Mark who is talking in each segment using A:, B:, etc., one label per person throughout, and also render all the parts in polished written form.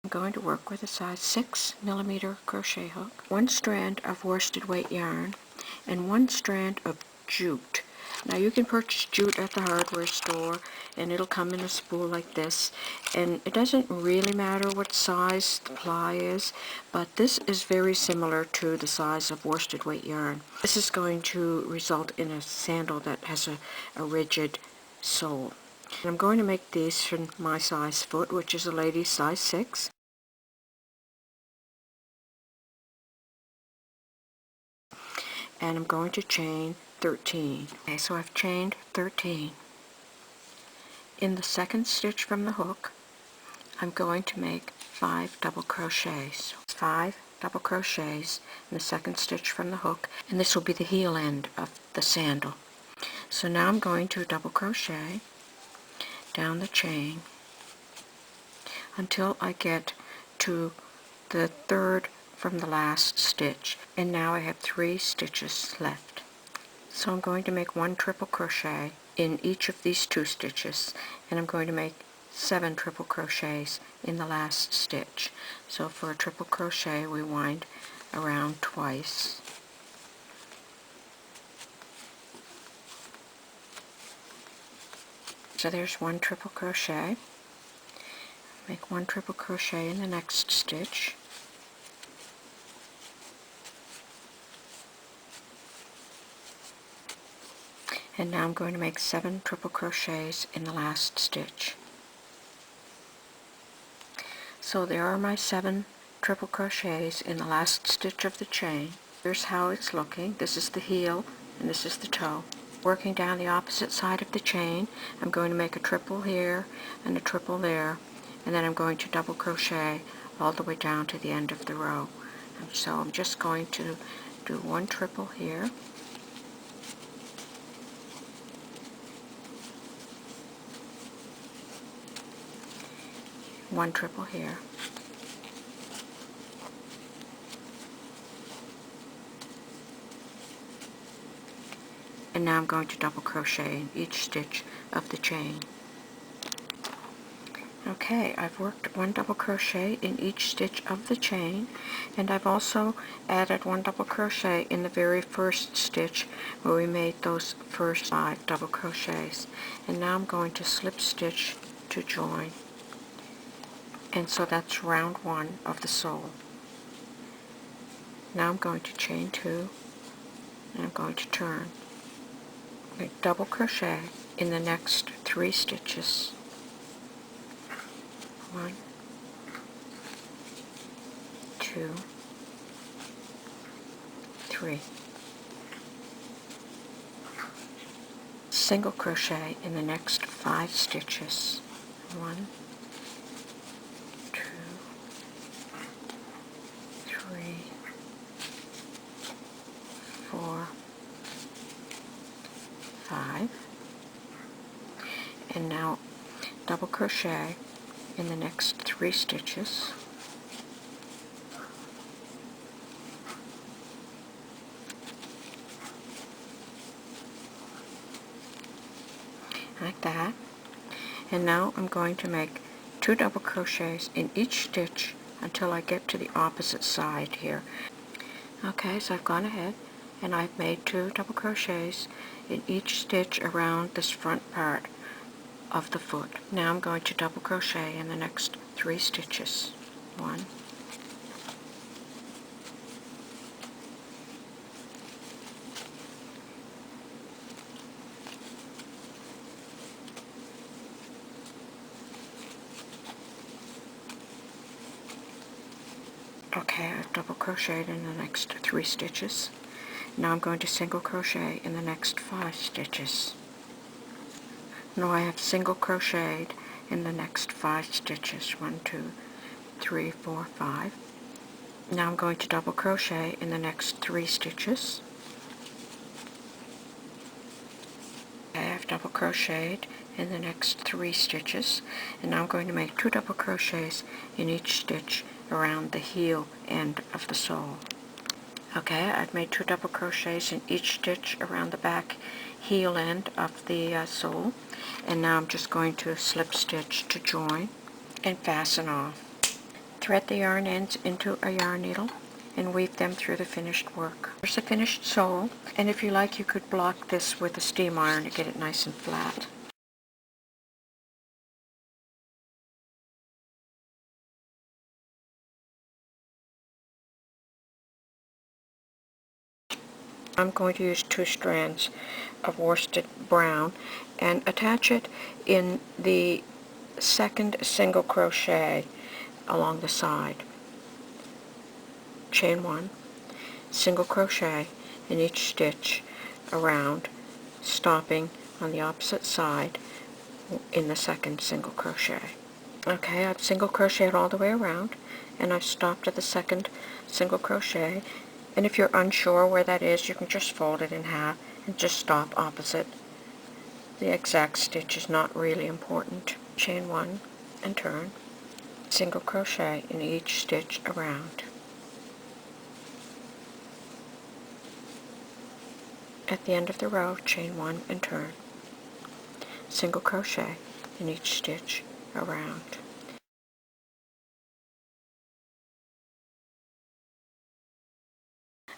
A: I'm going to work with a size 6mm crochet hook, 1 strand of worsted weight yarn, and 1 strand of jute. Now you can purchase jute at the hardware store, and it'll come in a spool like this, and it doesn't really matter what size the ply is, but this is very similar to the size of worsted weight yarn. This is going to result in a sandal that has a rigid sole. And I'm going to make these from my size foot, which is a lady's size 6. And I'm going to chain 13. Okay, so I've chained 13. In the second stitch from the hook, I'm going to make 5 double crochets. 5 double crochets in the second stitch from the hook, and this will be the heel end of the sandal. So now I'm going to double crochet down the chain until I get to the third from the last stitch, and now I have 3 stitches left. So I'm going to make 1 triple crochet in each of these 2 stitches, and I'm going to make 7 triple crochets in the last stitch. So for a triple crochet we wind around twice. So there's 1 triple crochet. Make 1 triple crochet in the next stitch. And now I'm going to make 7 triple crochets in the last stitch. So there are my 7 triple crochets in the last stitch of the chain. Here's how it's looking. This is the heel and this is the toe. Working down the opposite side of the chain, I'm going to make a triple here and a triple there, and then I'm going to double crochet all the way down to the end of the row. And so I'm just going to do 1 triple here, 1 triple here, and now I'm going to double crochet in each stitch of the chain. Okay, I've worked 1 double crochet in each stitch of the chain, and I've also added 1 double crochet in the very first stitch where we made those first 5 double crochets. And now I'm going to slip stitch to join. And so that's round 1 of the sole. Now I'm going to chain 2, and I'm going to turn. Make double crochet in the next 3 stitches. 1, 2, 3. Single crochet in the next 5 stitches. 1, 2, 3, 4, 5. And now double crochet in the next 3 stitches. Like that. And now I'm going to make 2 double crochets in each stitch until I get to the opposite side here. Okay, so I've gone ahead and I've made 2 double crochets in each stitch around this front part of the foot. Now I'm going to double crochet in the next 3 stitches. 1, 2. Okay, I've double crocheted in the next 3 stitches. Now I'm going to single crochet in the next 5 stitches. Now I have single crocheted in the next 5 stitches. 1, 2, 3, 4, 5. Now I'm going to double crochet in the next 3 stitches. Okay, I've double crocheted in the next 3 stitches, and now I'm going to make 2 double crochets in each stitch around the heel end of the sole. Okay, I've made 2 double crochets in each stitch around the back heel end of the sole, and now I'm just going to slip stitch to join and fasten off. thread the yarn ends into a yarn needle and weave them through the finished work. Here's the finished sole, and if you like, you could block this with a steam iron to get it nice and flat. I'm going to use 2 strands of worsted brown and attach it in the second single crochet along the side. Chain 1, single crochet in each stitch around, stopping on the opposite side in the second single crochet. Okay, I've single crocheted all the way around, and I've stopped at the second single crochet, and if you're unsure where that is, you can just fold it in half and just stop opposite. The exact stitch is not really important. Chain 1 and turn, single crochet in each stitch around. At the end of the row, chain 1 and turn, single crochet in each stitch around.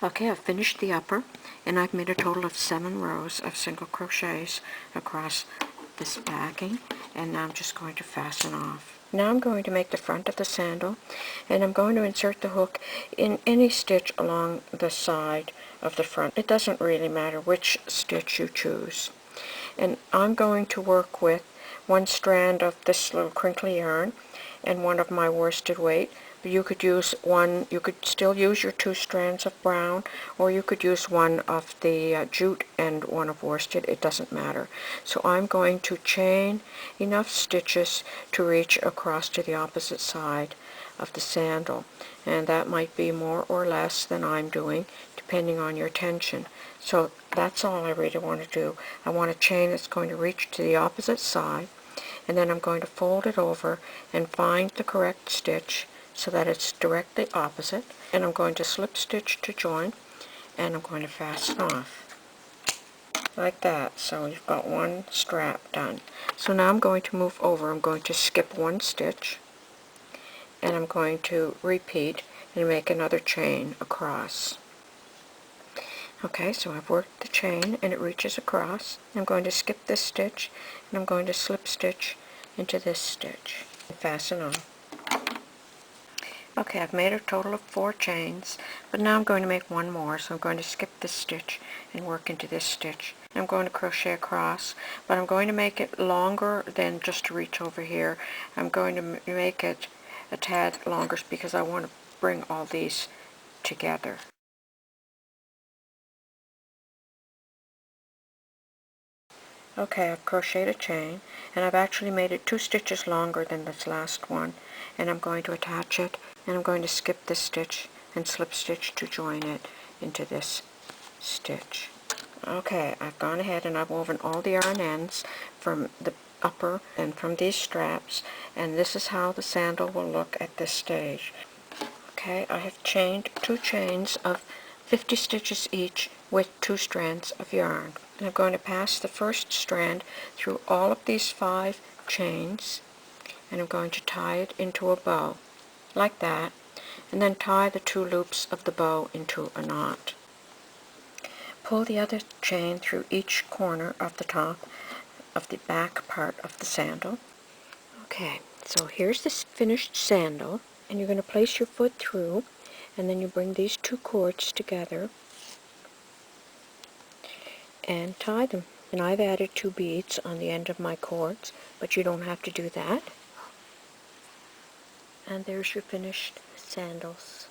A: Okay, I've finished the upper, and I've made a total of 7 rows of single crochets across this backing, and now I'm just going to fasten off. Now I'm going to make the front of the sandal, and I'm going to insert the hook in any stitch along the side of the front. It doesn't really matter which stitch you choose. And I'm going to work with 1 strand of this little crinkly yarn and 1 of my worsted weight. You could use you could still use your 2 strands of brown, or you could use 1 of the jute and 1 of worsted. It doesn't matter. So I'm going to chain enough stitches to reach across to the opposite side of the sandal, and that might be more or less than I'm doing depending on your tension. So that's all I really want to do. I want a chain that's going to reach to the opposite side, and then I'm going to fold it over and find the correct stitch so that it's directly opposite, and I'm going to slip stitch to join, and I'm going to fasten off like that. So you've got 1 strap done. So now I'm going to move over. I'm going to skip 1 stitch, and I'm going to repeat and make another chain across. Okay, so I've worked the chain and it reaches across. I'm going to skip this stitch, and I'm going to slip stitch into this stitch and fasten on. Okay, I've made a total of 4 chains, but now I'm going to make 1 more, so I'm going to skip this stitch and work into this stitch. I'm going to crochet across, but I'm going to make it longer than just to reach over here. I'm going to make it a tad longer because I want to bring all these together. Okay, I've crocheted a chain, and I've actually made it 2 stitches longer than this last one, and I'm going to attach it, and I'm going to skip this stitch and slip stitch to join it into this stitch. Okay, I've gone ahead and I've woven all the yarn ends from the upper and from these straps, and this is how the sandal will look at this stage. Okay, I have chained 2 chains of 50 stitches each with 2 strands of yarn. And I'm going to pass the first strand through all of these 5 chains, and I'm going to tie it into a bow, like that, and then tie the 2 loops of the bow into a knot. Pull the other chain through each corner of the top of the back part of the sandal. Okay, so here's the finished sandal, and you're going to place your foot through, and then you bring these 2 cords together and tie them. And I've added 2 beads on the end of my cords, but you don't have to do that. And there's your finished sandals.